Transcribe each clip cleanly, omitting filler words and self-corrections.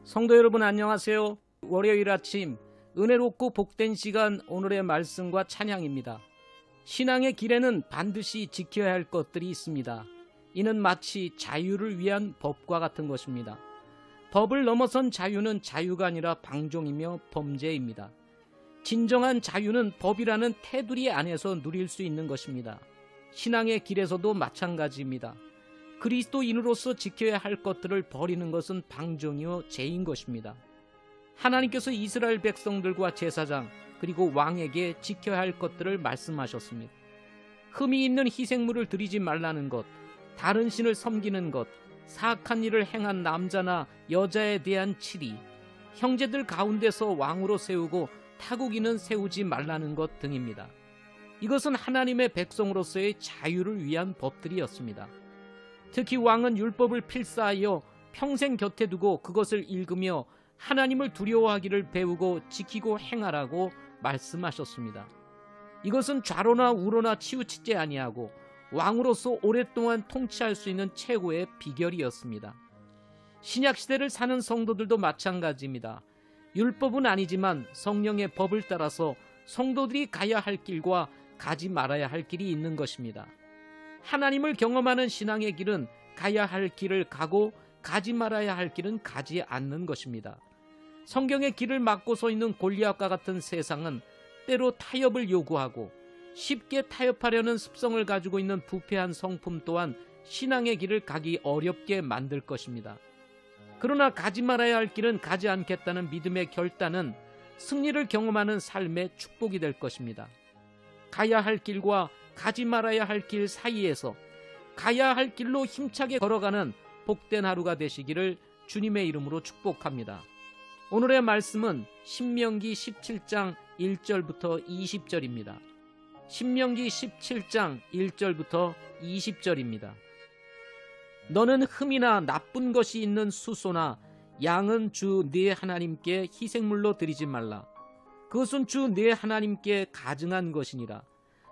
성도 여러분 안녕하세요. 월요일 아침 은혜롭고 복된 시간, 오늘의 말씀과 찬양입니다. 신앙의 길에는 반드시 지켜야 할 것들이 있습니다. 이는 마치 자유를 위한 법과 같은 것입니다. 법을 넘어선 자유는 자유가 아니라 방종이며 범죄입니다. 진정한 자유는 법이라는 테두리 안에서 누릴 수 있는 것입니다. 신앙의 길에서도 마찬가지입니다. 그리스도인으로서 지켜야 할 것들을 버리는 것은 방종이요 죄인 것입니다. 하나님께서 이스라엘 백성들과 제사장 그리고 왕에게 지켜야 할 것들을 말씀하셨습니다. 흠이 있는 희생물을 드리지 말라는 것, 다른 신을 섬기는 것, 사악한 일을 행한 남자나 여자에 대한 치리, 형제들 가운데서 왕으로 세우고 타국인은 세우지 말라는 것 등입니다. 이것은 하나님의 백성으로서의 자유를 위한 법들이었습니다. 특히 왕은 율법을 필사하여 평생 곁에 두고 그것을 읽으며 하나님을 두려워하기를 배우고 지키고 행하라고 말씀하셨습니다. 이것은 좌로나 우로나 치우치지 아니하고 왕으로서 오랫동안 통치할 수 있는 최고의 비결이었습니다. 신약시대를 사는 성도들도 마찬가지입니다. 율법은 아니지만 성령의 법을 따라서 성도들이 가야 할 길과 가지 말아야 할 길이 있는 것입니다. 하나님을 경험하는 신앙의 길은 가야 할 길을 가고 가지 말아야 할 길은 가지 않는 것입니다. 성경의 길을 막고 서 있는 골리앗과 같은 세상은 때로 타협을 요구하고 쉽게 타협하려는 습성을 가지고 있는 부패한 성품 또한 신앙의 길을 가기 어렵게 만들 것입니다. 그러나 가지 말아야 할 길은 가지 않겠다는 믿음의 결단은 승리를 경험하는 삶의 축복이 될 것입니다. 가야 할 길과 가지 말아야 할 길 사이에서 가야 할 길로 힘차게 걸어가는 복된 하루가 되시기를 주님의 이름으로 축복합니다. 오늘의 말씀은 신명기 17장 1절부터 20절입니다. 신명기 17장 1절부터 20절입니다. 너는 흠이나 나쁜 것이 있는 수소나 양은 주 네 하나님께 희생물로 드리지 말라. 그것은 주 네 하나님께 가증한 것이니라.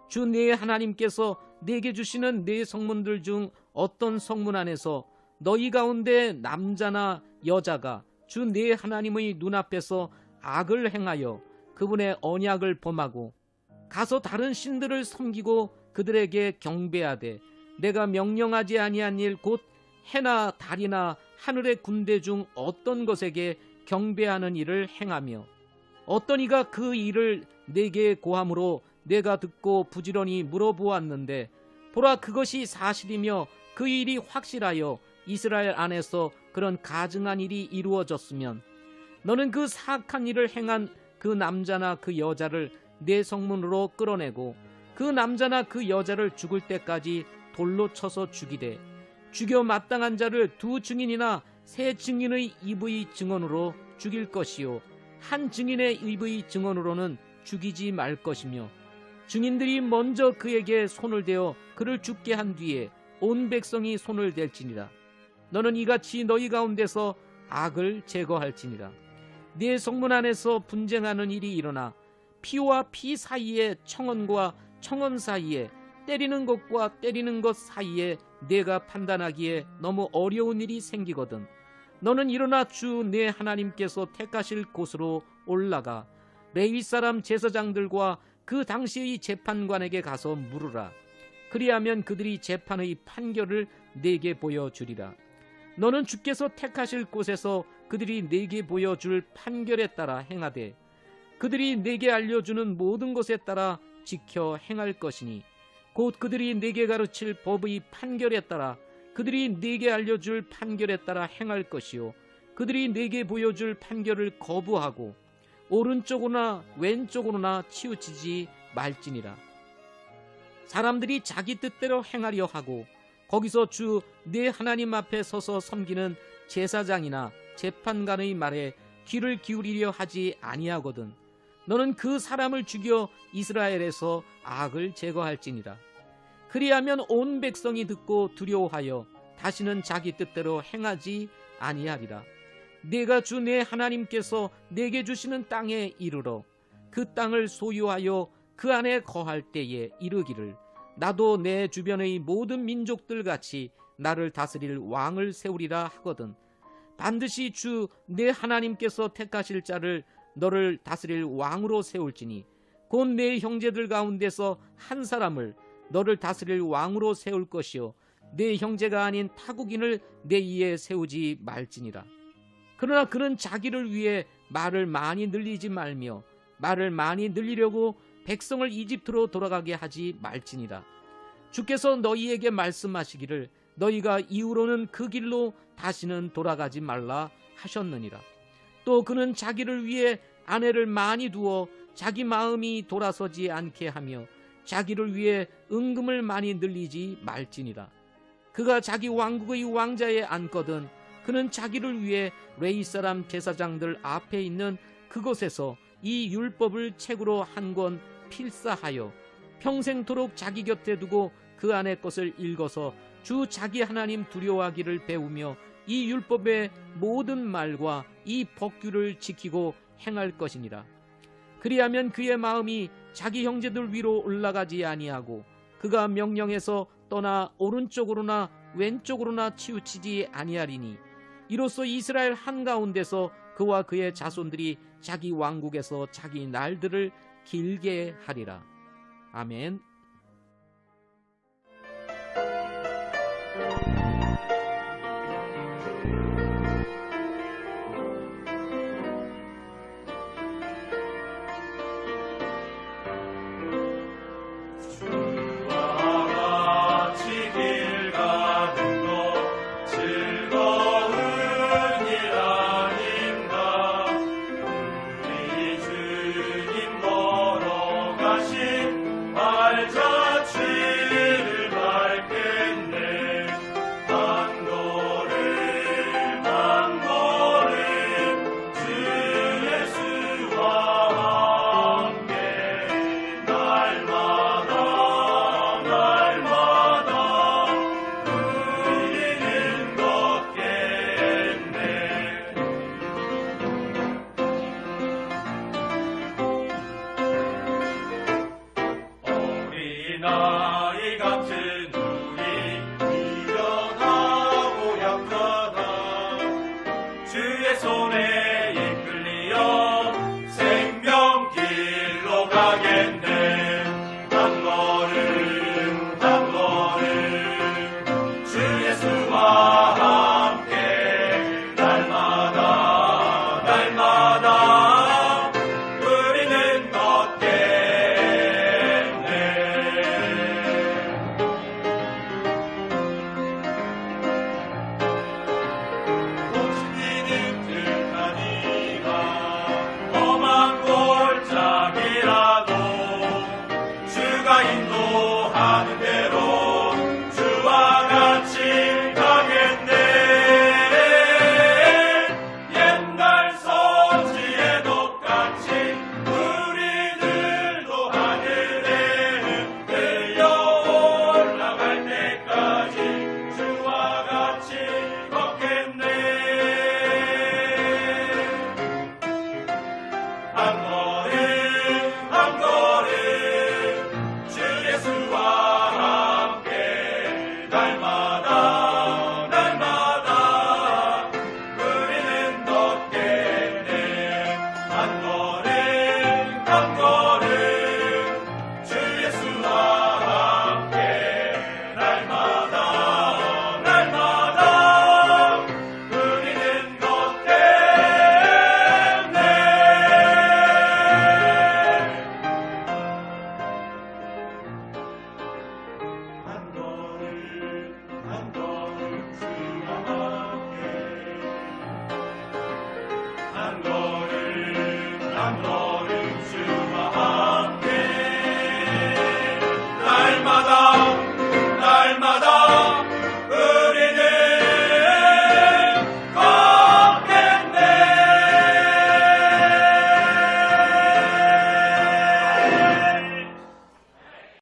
주 네 하나님께서 네게 주시는 네 성문들 중 어떤 성문 안에서 너희 가운데 남자나 여자가 주 네 하나님의 눈앞에서 악을 행하여 그분의 언약을 범하고 가서 다른 신들을 섬기고 그들에게 경배하되 내가 명령하지 아니한 일 곧 해나 달이나 하늘의 군대 중 어떤 것에게 경배하는 일을 행하며 어떤 이가 그 일을 내게 고함으로 내가 듣고 부지런히 물어보았는데 보라 그것이 사실이며 그 일이 확실하여 이스라엘 안에서 그런 가증한 일이 이루어졌으면 너는 그 사악한 일을 행한 그 남자나 그 여자를 내 성문으로 끌어내고 그 남자나 그 여자를 죽을 때까지 돌로 쳐서 죽이되 죽여 마땅한 자를 두 증인이나 세 증인의 입의 증언으로 죽일 것이요 한 증인의 입의 증언으로는 죽이지 말 것이며 증인들이 먼저 그에게 손을 대어 그를 죽게 한 뒤에 온 백성이 손을 댈지니라. 너는 이같이 너희 가운데서 악을 제거할지니라. 네 성문 안에서 분쟁하는 일이 일어나 피와 피 사이에 청언과 청언 사이에 때리는 것과 때리는 것 사이에 내가 판단하기에 너무 어려운 일이 생기거든 너는 일어나 주 네 하나님께서 택하실 곳으로 올라가 레위 사람 제사장들과 그 당시의 재판관에게 가서 물으라. 그리하면 그들이 재판의 판결을 네게 보여주리라. 너는 주께서 택하실 곳에서 그들이 네게 보여줄 판결에 따라 행하되 그들이 네게 알려주는 모든 것에 따라 지켜 행할 것이니 곧 그들이 네게 가르칠 법의 판결에 따라 그들이 네게 알려줄 판결에 따라 행할 것이요 그들이 네게 보여줄 판결을 거부하고 오른쪽으로나 왼쪽으로나 치우치지 말지니라. 사람들이 자기 뜻대로 행하려 하고 거기서 주 네 하나님 앞에 서서 섬기는 제사장이나 재판관의 말에 귀를 기울이려 하지 아니하거든 너는 그 사람을 죽여 이스라엘에서 악을 제거할지니라. 그리하면 온 백성이 듣고 두려워하여 다시는 자기 뜻대로 행하지 아니하리라. 내가 주 내 하나님께서 내게 주시는 땅에 이르러 그 땅을 소유하여 그 안에 거할 때에 이르기를 나도 내 주변의 모든 민족들 같이 나를 다스릴 왕을 세우리라 하거든 반드시 주 내 하나님께서 택하실 자를 너를 다스릴 왕으로 세울지니 곧 내 형제들 가운데서 한 사람을 너를 다스릴 왕으로 세울 것이요 내 형제가 아닌 타국인을 내 위에 세우지 말지니라. 그러나 그는 자기를 위해 말을 많이 늘리지 말며 말을 많이 늘리려고 백성을 이집트로 돌아가게 하지 말지니라. 주께서 너희에게 말씀하시기를 너희가 이후로는 그 길로 다시는 돌아가지 말라 하셨느니라. 또 그는 자기를 위해 아내를 많이 두어 자기 마음이 돌아서지 않게 하며 자기를 위해 은금을 많이 늘리지 말지니라. 그가 자기 왕국의 왕자에 앉거든 그는 자기를 위해 레위 사람 제사장들 앞에 있는 그곳에서 이 율법을 책으로 한 권 필사하여 평생토록 자기 곁에 두고 그 안의 것을 읽어서 주 자기 하나님 두려워하기를 배우며 이 율법의 모든 말과 이 법규를 지키고 행할 것이니라. 그리하면 그의 마음이 자기 형제들 위로 올라가지 아니하고 그가 명령에서 떠나 오른쪽으로나 왼쪽으로나 치우치지 아니하리니 이로써 이스라엘 한가운데서 그와 그의 자손들이 자기 왕국에서 자기 날들을 길게 하리라. 아멘. 한 걸음 주